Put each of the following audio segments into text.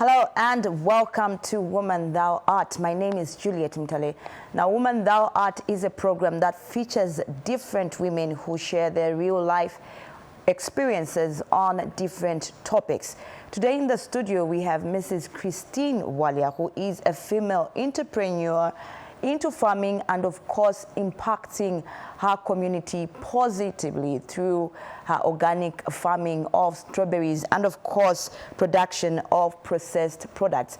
Hello and welcome to Woman Thou Art. My name is Juliet Mtale. Now, Woman Thou Art is a program that features different women who share their real life experiences on different topics. Today in the studio we have Mrs. Christine Walia, who is a female entrepreneur into farming and of course impacting her community positively through her organic farming of strawberries and of course production of processed products.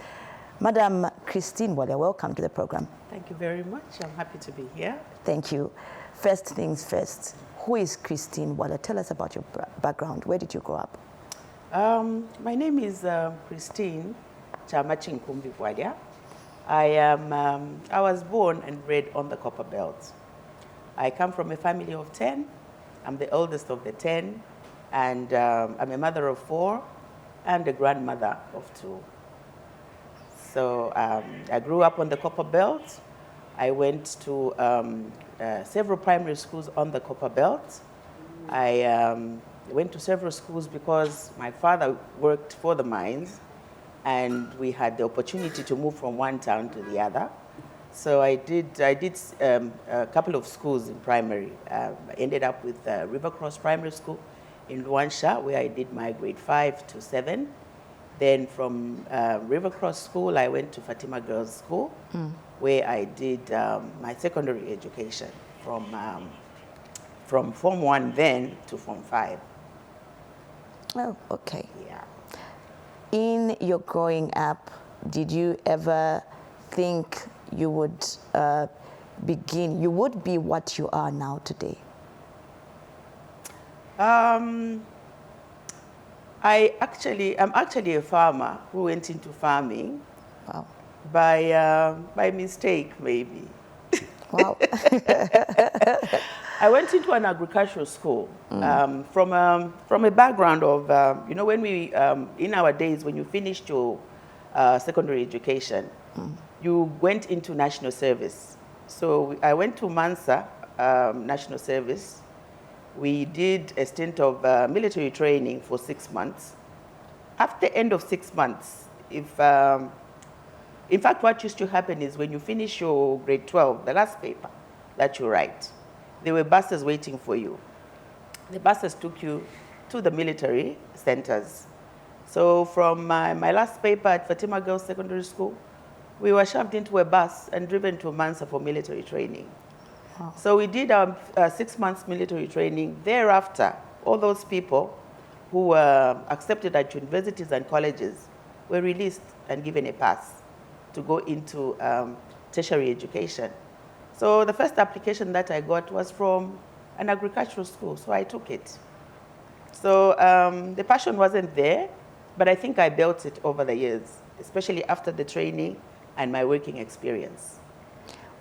Madam Christine Walia, welcome to the program. Thank you very much. I'm happy to be here. Thank you. First things first, who is Christine Walia? Tell us about your background. Where did you grow up? My name is Christine Chamachinkumbi Walia. I was born and bred on the Copper Belt. I come from a family of 10. I'm the oldest of the 10, and I'm a mother of 4 and a grandmother of 2. So I grew up on the Copper Belt. I went to several primary schools on the Copper Belt. I went to several schools because my father worked for the mines, and we had the opportunity to move from one town to the other. So I did a couple of schools in primary. I ended up with Rivercross Primary School in Luansha, where I did my grade 5 to 7. Then from Rivercross School, I went to Fatima Girls School, where I did my secondary education from Form 1 then to Form 5. Oh, okay. Yeah. In your growing up, did you ever think you would be what you are now today? I'm actually a farmer who went into farming. Wow. By mistake, maybe. Wow. I went into an agricultural school from a background of, when we, in our days, when you finished your secondary education, you went into national service. So I went to Mansa National Service. We did a stint of military training for 6 months. After the end of 6 months, in fact, what used to happen is when you finish your grade 12, the last paper that you write, there were buses waiting for you. The buses took you to the military centers. So from my last paper at Fatima Girls Secondary School, we were shoved into a bus and driven to Mansa for military training. Wow. So we did our 6 months military training. Thereafter, all those people who were accepted at universities and colleges were released and given a pass to go into tertiary education. So the first application that I got was from an agricultural school, so I took it. So the passion wasn't there, but I think I built it over the years, especially after the training and my working experience.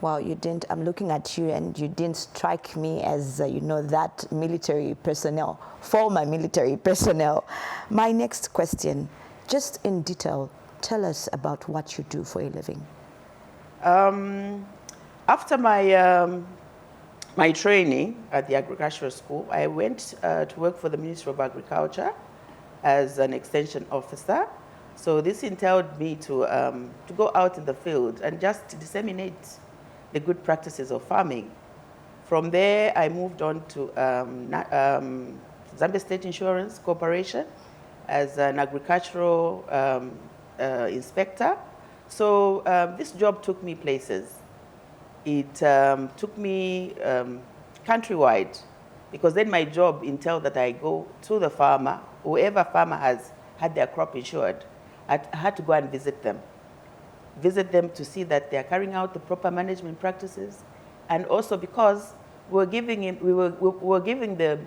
Well, you didn't, I'm looking at you and you didn't strike me as, that military personnel, former military personnel. My next question, just in detail, tell us about what you do for a living. After my training at the agricultural school, I went to work for the Ministry of Agriculture as an extension officer. So this entailed me to go out in the field and just disseminate the good practices of farming. From there, I moved on to Zambia State Insurance Corporation as an agricultural inspector. So this job took me places. It took me countrywide, because then my job entailed that I go to the farmer, whoever farmer has had their crop insured. I had to go and visit them to see that they are carrying out the proper management practices, and also because we were giving the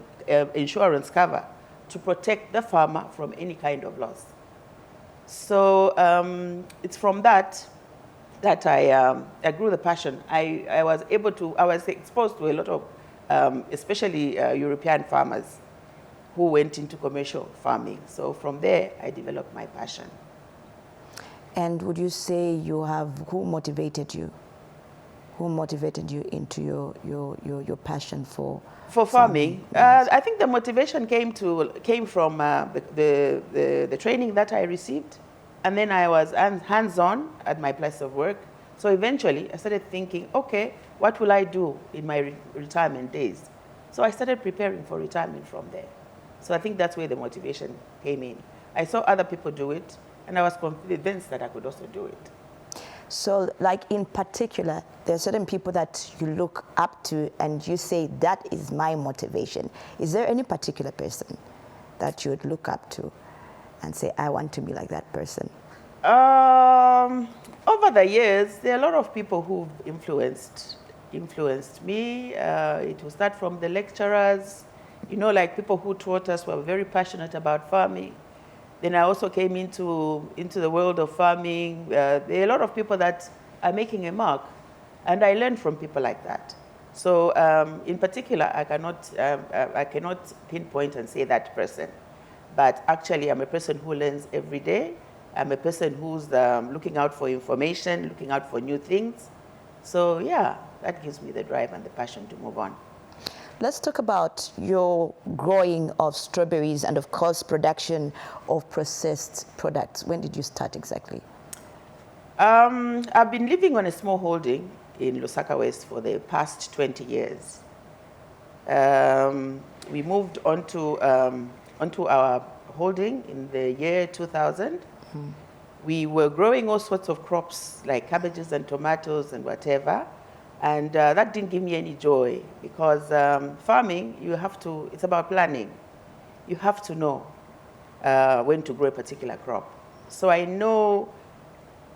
insurance cover to protect the farmer from any kind of loss. So it's from that I grew the passion. I was exposed to a lot of, especially European farmers who went into commercial farming. So from there, I developed my passion. And would you say who motivated you? Who motivated you into your passion for farming? Yes. I think the motivation came from the training that I received and then I was hands-on at my place of work. So eventually, I started thinking, okay, what will I do in my retirement days? So I started preparing for retirement from there. So I think that's where the motivation came in. I saw other people do it, and I was convinced that I could also do it. So, like in particular, there are certain people that you look up to and you say, that is my motivation. Is there any particular person that you would look up to and say, I want to be like that person? Over the years, there are a lot of people who've influenced me. It will start from the lecturers, like people who taught us were very passionate about farming. Then I also came into the world of farming. There are a lot of people that are making a mark, and I learned from people like that. So in particular, I cannot pinpoint and say that person. But actually, I'm a person who learns every day. I'm a person who's looking out for information, looking out for new things. So yeah, that gives me the drive and the passion to move on. Let's talk about your growing of strawberries and, of course, production of processed products. When did you start exactly? I've been living on a small holding in Lusaka West for the past 20 years. We moved onto our holding in the year 2000. We were growing all sorts of crops like cabbages and tomatoes and whatever. And that didn't give me any joy because farming, it's about planning. You have to know when to grow a particular crop. So I know,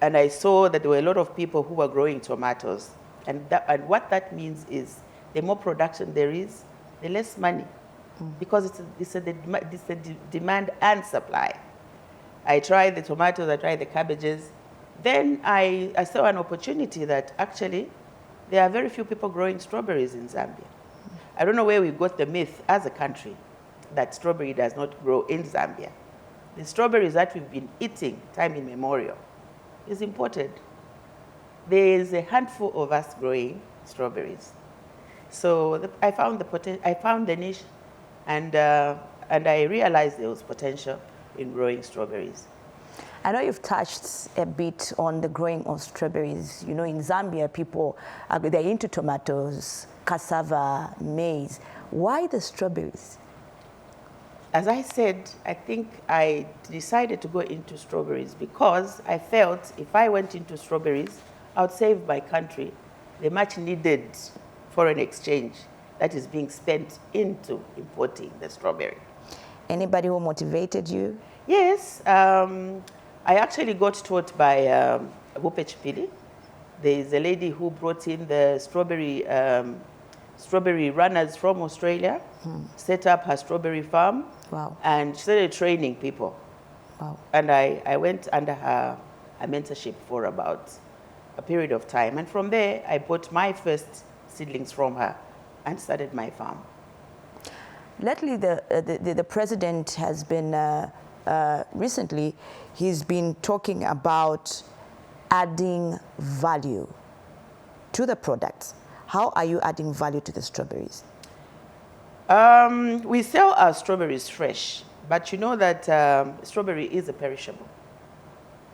and I saw that there were a lot of people who were growing tomatoes. And what that means is the more production there is, the less money. Because it's a demand and supply. I tried the tomatoes, I tried the cabbages. Then I saw an opportunity that actually there are very few people growing strawberries in Zambia. I don't know where we got the myth as a country that strawberry does not grow in Zambia. The strawberries that we've been eating time immemorial is imported. There is a handful of us growing strawberries. So I found the niche, and I realized there was potential in growing strawberries. I know you've touched a bit on the growing of strawberries. In Zambia, people, they're into tomatoes, cassava, maize. Why the strawberries? As I said, I think I decided to go into strawberries because I felt if I went into strawberries, I would save my country the much needed foreign exchange that is being spent into importing the strawberry. Anybody who motivated you? Yes. I actually got taught by Wupe Chipili. There is a lady who brought in the strawberry runners from Australia, set up her strawberry farm, wow, and started training people. Wow. And I went under her mentorship for about a period of time. And from there, I bought my first seedlings from her and started my farm. Lately, the president has been, recently, he's been talking about adding value to the products. How are you adding value to the strawberries? We sell our strawberries fresh, but you know that strawberry is a perishable.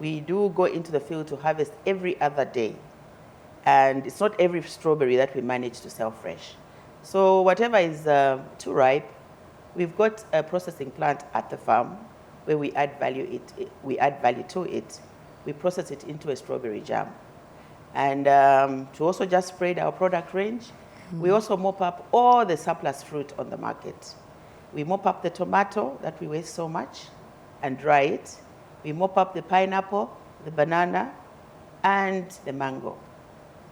We do go into the field to harvest every other day, and it's not every strawberry that we manage to sell fresh. So whatever is too ripe, we've got a processing plant at the farm where we add value to it. We process it into a strawberry jam. And to also just spread our product range, we also mop up all the surplus fruit on the market. We mop up the tomato that we waste so much and dry it. We mop up the pineapple, the banana, and the mango.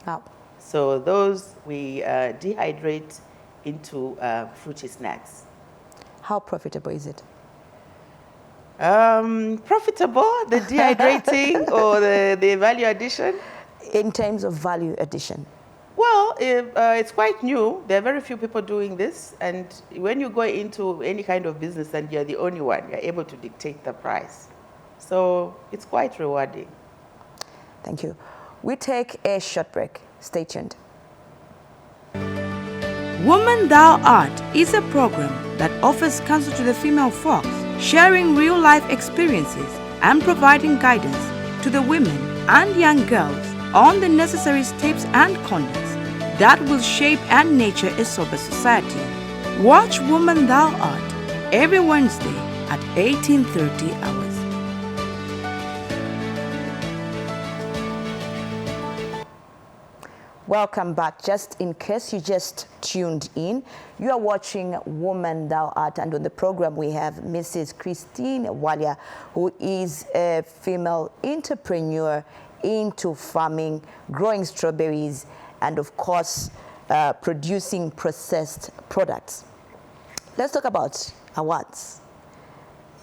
Wow. So those we dehydrate into fruity snacks. How profitable is it? Profitable, the dehydrating or the value addition? In terms of value addition? Well, it's quite new. There are very few people doing this. And when you go into any kind of business and you're the only one, you're able to dictate the price. So it's quite rewarding. Thank you. We take a short break. Stay tuned. Woman Thou Art is a program that offers counsel to the female folks, sharing real-life experiences and providing guidance to the women and young girls on the necessary steps and conducts that will shape and nurture a sober society. Watch Woman Thou Art every Wednesday at 18:30 hours. Welcome back. Just in case you just tuned in, you are watching Woman Thou Art, and on the program we have Mrs. Christine Walia, who is a female entrepreneur into farming, growing strawberries, and of course producing processed products. Let's talk about awards.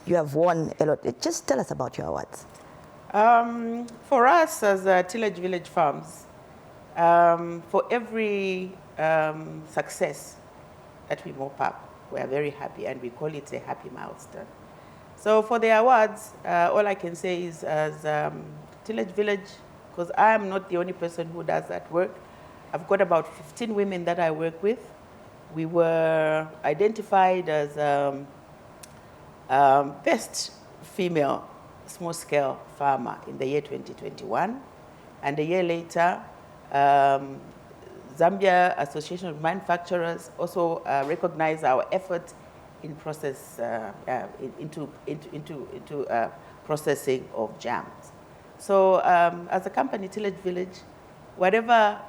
You have won a lot. Just tell us about your awards. For us as Tillage Village Farms, for every success that we mop up, we are very happy, and we call it a happy milestone. So for the awards, all I can say is as Tillage Village, because I am not the only person who does that work. I've got about 15 women that I work with. We were identified as best female small-scale farmer in the year 2021, and a year later, Zambia Association of Manufacturers also recognized our effort in processing of jams. So as a company, Tillage Village, whatever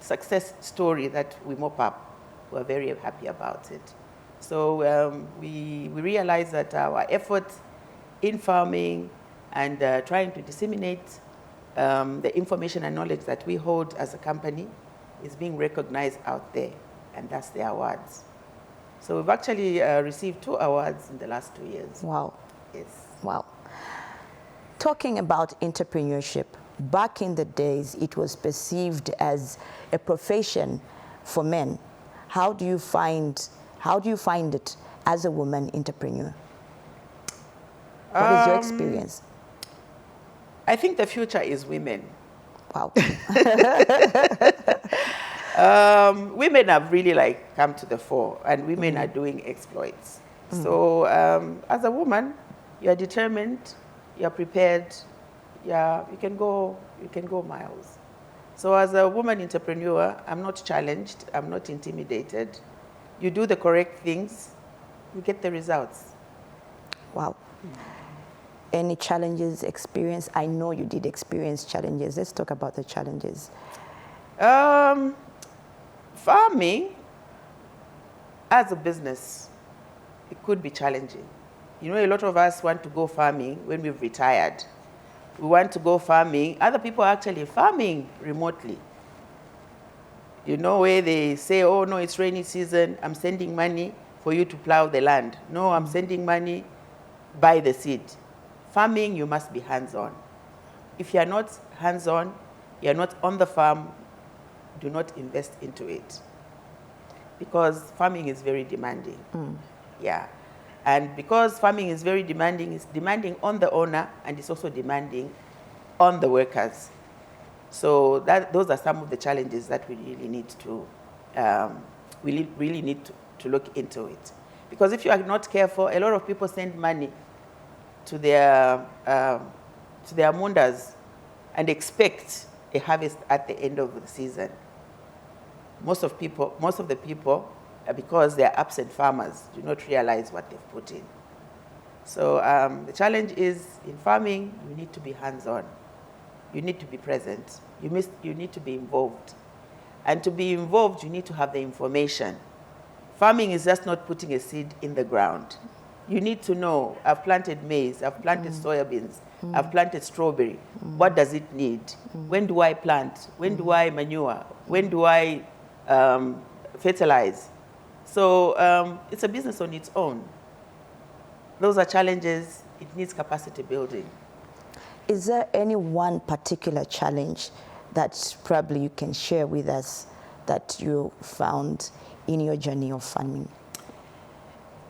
success story that we mop up, we're very happy about it. So we realize that our efforts in farming and trying to disseminate the information and knowledge that we hold as a company is being recognized out there, and that's the awards. So we've actually received 2 awards in the last 2 years. Wow. Yes. Wow. Talking about entrepreneurship, back in the days, it was perceived as a profession for men. How do you find it as a woman entrepreneur? What is your experience? I think the future is women. Wow. Women have really come to the fore, and women are doing exploits. So as a woman, you're determined, you're prepared, you can go miles. So as a woman entrepreneur, I'm not challenged, I'm not intimidated. You do the correct things, you get the results. Wow. Any challenges experienced? I know you did experience challenges. Let's talk about the challenges. Farming, as a business, it could be challenging. You know, a lot of us want to go farming when we've retired. We want to go farming. Other people are actually farming remotely. You know, where they say, oh, no, it's rainy season, I'm sending money for you to plow the land. No, I'm sending money, buy the seed. Farming, you must be hands-on. If you're not hands-on, you're not on the farm, do not invest into it. Because farming is very demanding. Yeah. And because farming is very demanding, it's demanding on the owner, and it's also demanding on the workers. So those are some of the challenges that we really need to, to look into it. Because if you are not careful, a lot of people send money to their mundas and expect a harvest at the end of the season. Most of the people, because they're absent farmers, do not realize what they've put in. So the challenge is, in farming, you need to be hands-on. You need to be present. You need to be involved. And to be involved, you need to have the information. Farming is just not putting a seed in the ground. You need to know, I've planted maize, I've planted soybeans, I've planted strawberry. What does it need? When do I plant? When do I manure? When do I fertilize? So it's a business on its own. Those are challenges. It needs capacity building. Is there any one particular challenge that probably you can share with us that you found in your journey of farming?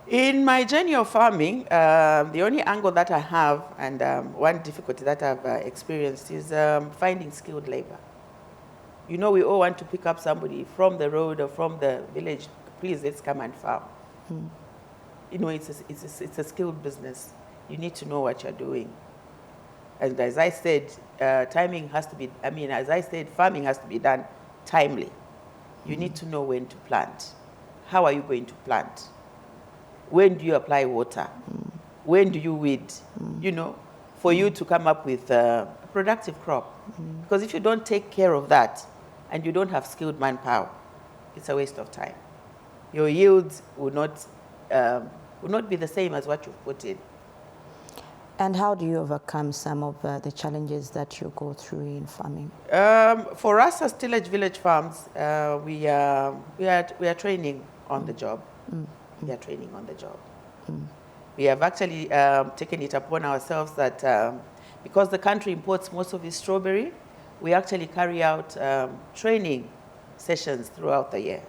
In my journey of farming, the only angle that I have, and one difficulty that I've experienced, is finding skilled labor. You know, we all want to pick up somebody from the road or from the village. Please, let's come and farm. You know, it's a skilled business. You need to know what you're doing. And as I said, timing has to be, as I said, farming has to be done timely. You need to know when to plant. How are you going to plant? When do you apply water? When do you weed? You know, for you to come up with a productive crop. Because if you don't take care of that and you don't have skilled manpower, it's a waste of time. Your yields will not be the same as what you've put in. And how do you overcome some of the challenges that you go through in farming? For us as Tillage Village Farms, we are training on the job. We are training on the job. We have actually taken it upon ourselves that because the country imports most of its strawberry, we actually carry out training sessions throughout the year.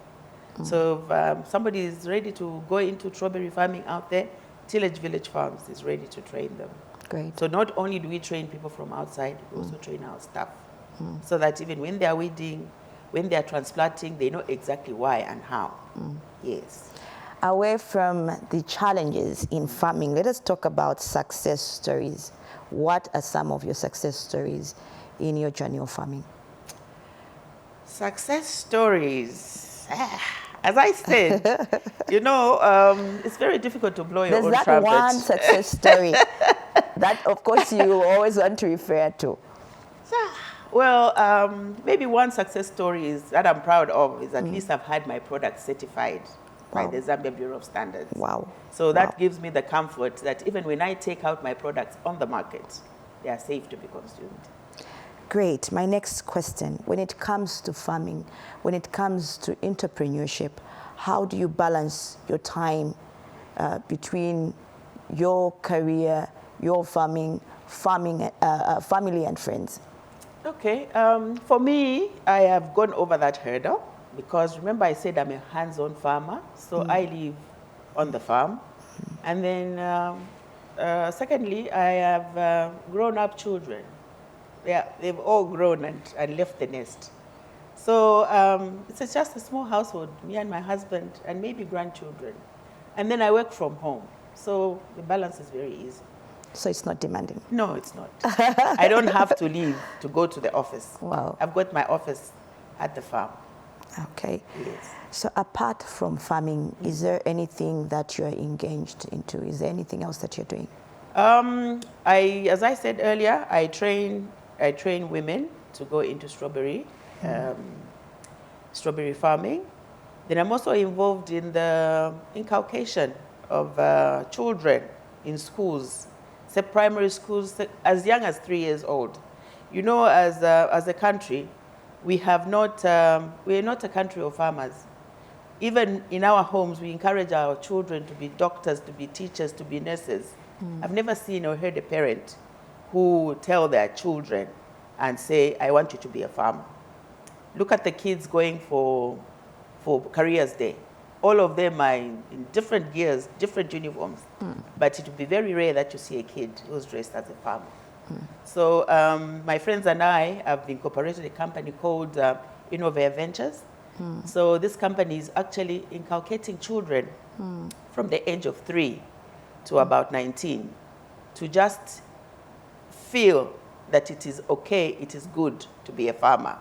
So if somebody is ready to go into strawberry farming out there, Tillage Village Farms is ready to train them. Great. So not only do we train people from outside, we also train our staff. So that even when they are weeding, when they are transplanting, they know exactly why and how. Yes. Away from the challenges in farming, let us talk about success stories. What are some of your success stories in your journey of farming? Success stories. As I said, you know, it's very difficult to blow your own trumpet. There's that one success story that, of course, you always want to refer to. Well, maybe one success story is that I'm proud of is at least I've had my product certified by the Zambia Bureau of Standards. Wow. So that gives me the comfort that even when I take out my products on the market, they are safe to be consumed. Great. My next question, when it comes to farming, when it comes to entrepreneurship, how do you balance your time between your career, your family and friends? Okay. For me, I have gone over that hurdle because remember I said I'm a hands-on farmer, so I live on the farm. And then secondly, I have grown-up children. They've all grown and left the nest. So it's just a small household, me and my husband, and maybe grandchildren. And then I work from home. So the balance is very easy. So it's not demanding? No, it's not. I don't have to leave to go to the office. Wow. I've got my office at the farm. Okay. Yes. So apart from farming, is there anything that you're engaged into? Is there anything else that you're doing? As I said earlier, I train women to go into strawberry farming. Then I'm also involved in the inculcation of children in schools, say primary schools, as young as 3 years old. You know, as a country, we are not a country of farmers. Even in our homes, we encourage our children to be doctors, to be teachers, to be nurses. I've never seen or heard a parent who tell their children and say, I want you to be a farmer. Look at the kids going for Careers Day. All of them are in different gears, different uniforms. But it would be very rare that you see a kid who's dressed as a farmer. So my friends and I have incorporated a company called Innovate Ventures. So this company is actually inculcating children from the age of 3 to about 19 to just feel that it is okay, it is good to be a farmer.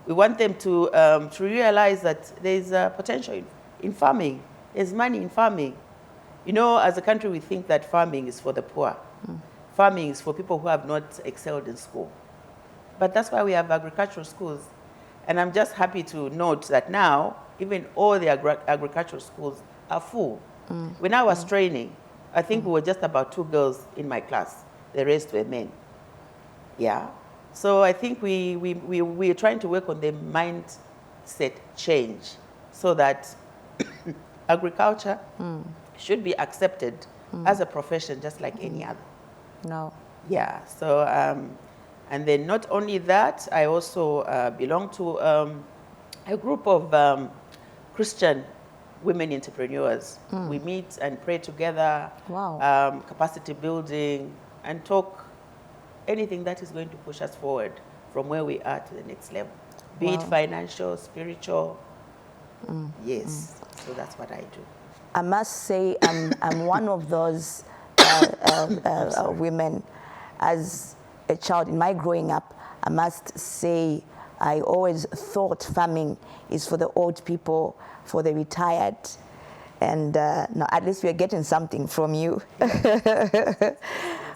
We want them to realize that there is potential in farming. There's money in farming. You know, as a country, we think that farming is for the poor. Farming is for people who have not excelled in school. But that's why we have agricultural schools. And I'm just happy to note that now, even all the agricultural schools are full. When I was training, I think we were just about 2 girls in my class. The rest were men. Yeah. So I think we are trying to work on the mindset change so that agriculture should be accepted as a profession just like any other. No. Yeah. So, and then not only that, I also belong to a group of Christian women entrepreneurs. We meet and pray together, capacity building, and talk anything that is going to push us forward from where we are to the next level, be it financial, spiritual. Yes, so that's what I do. I must say I'm one of those women. As a child, in my growing up, I must say I always thought farming is for the old people, for the retired. And now at least we're getting something from you.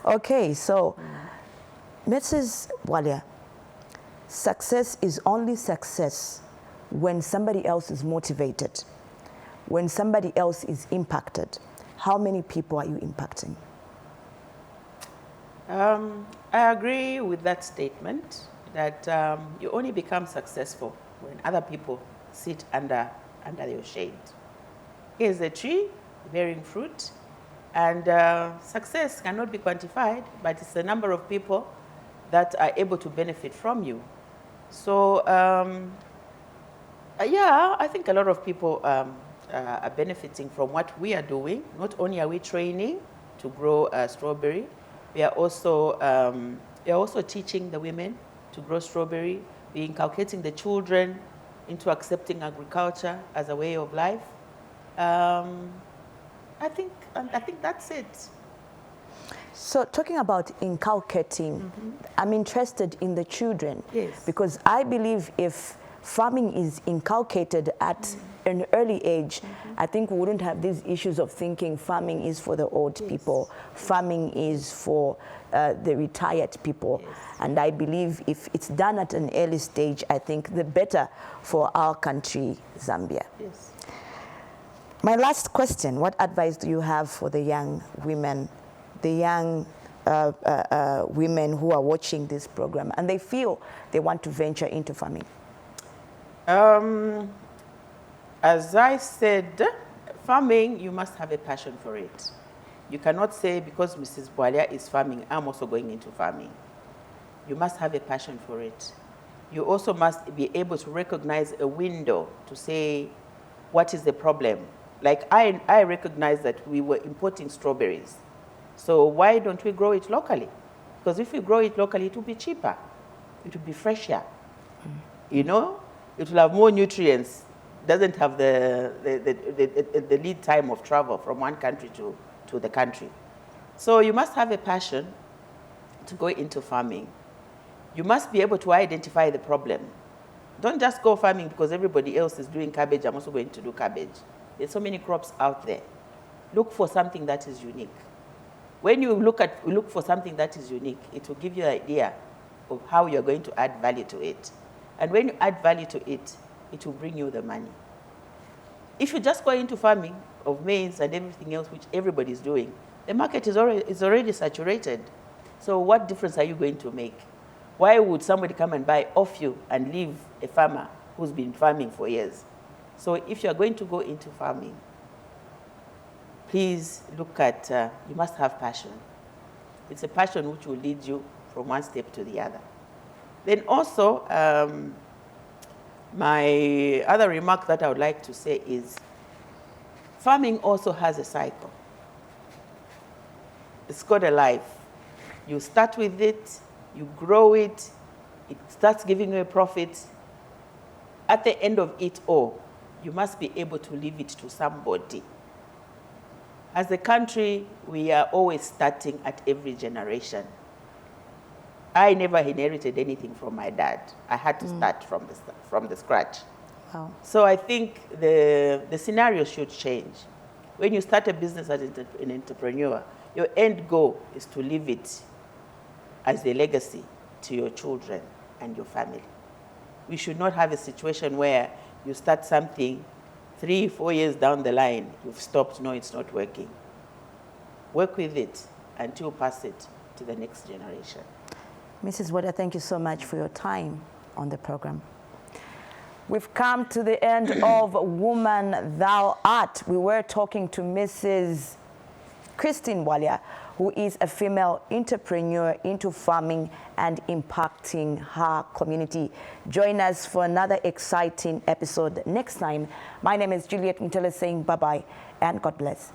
Okay, so Mrs. Bwalia, success is only success when somebody else is motivated, when somebody else is impacted. How many people are you impacting? I agree with that statement that you only become successful when other people sit under your shade. Here's a tree bearing fruit, and success cannot be quantified, but it's the number of people that are able to benefit from you. So, yeah, I think a lot of people are benefiting from what we are doing. Not only are we training to grow strawberry, we are also teaching the women to grow strawberry. We're inculcating the children into accepting agriculture as a way of life. I think that's it. So talking about inculcating, I'm interested in the children. Yes. Because I believe if farming is inculcated at an early age, I think we wouldn't have these issues of thinking farming is for the old people, farming is for the retired people. Yes. And I believe if it's done at an early stage, I think the better for our country, Zambia. Yes. My last question, what advice do you have for the young women, the young women who are watching this program and they feel they want to venture into farming? As I said, farming, you must have a passion for it. You cannot say because Mrs. Bwalia is farming, I'm also going into farming. You must have a passion for it. You also must be able to recognize a window to say, what is the problem? Like I recognize that we were importing strawberries. So why don't we grow it locally? Because if we grow it locally, it will be cheaper. It will be fresher. You know, it will have more nutrients. Doesn't have the lead time of travel from one country to the country. So you must have a passion to go into farming. You must be able to identify the problem. Don't just go farming because everybody else is doing cabbage, I'm also going to do cabbage. There's so many crops out there. Look for something that is unique. When you look for something that is unique, it will give you an idea of how you're going to add value to it. And when you add value to it, it will bring you the money. If you just go into farming of maize and everything else, which everybody is doing, the market is already saturated. So what difference are you going to make? Why would somebody come and buy off you and leave a farmer who's been farming for years? So if you're going to go into farming, please look at, you must have passion. It's a passion which will lead you from one step to the other. Then also, my other remark that I would like to say is, farming also has a cycle. It's got a life. You start with it, you grow it, it starts giving you a profit. At the end of it all, you must be able to leave it to somebody. As a country, we are always starting at every generation. I never inherited anything from my dad. I had to start from the scratch. Wow. So I think the scenario should change. When you start a business as an entrepreneur, your end goal is to leave it as a legacy to your children and your family. We should not have a situation where you start something 3-4 years down the line, you've stopped, no, it's not working. Work with it until you pass it to the next generation. Mrs. Bwalia, thank you so much for your time on the program. We've come to the end of Woman Thou Art. We were talking to Mrs. Christine Bwalia, who is a female entrepreneur into farming and impacting her community. Join us for another exciting episode next time. My name is Juliet Mtele saying bye-bye and God bless.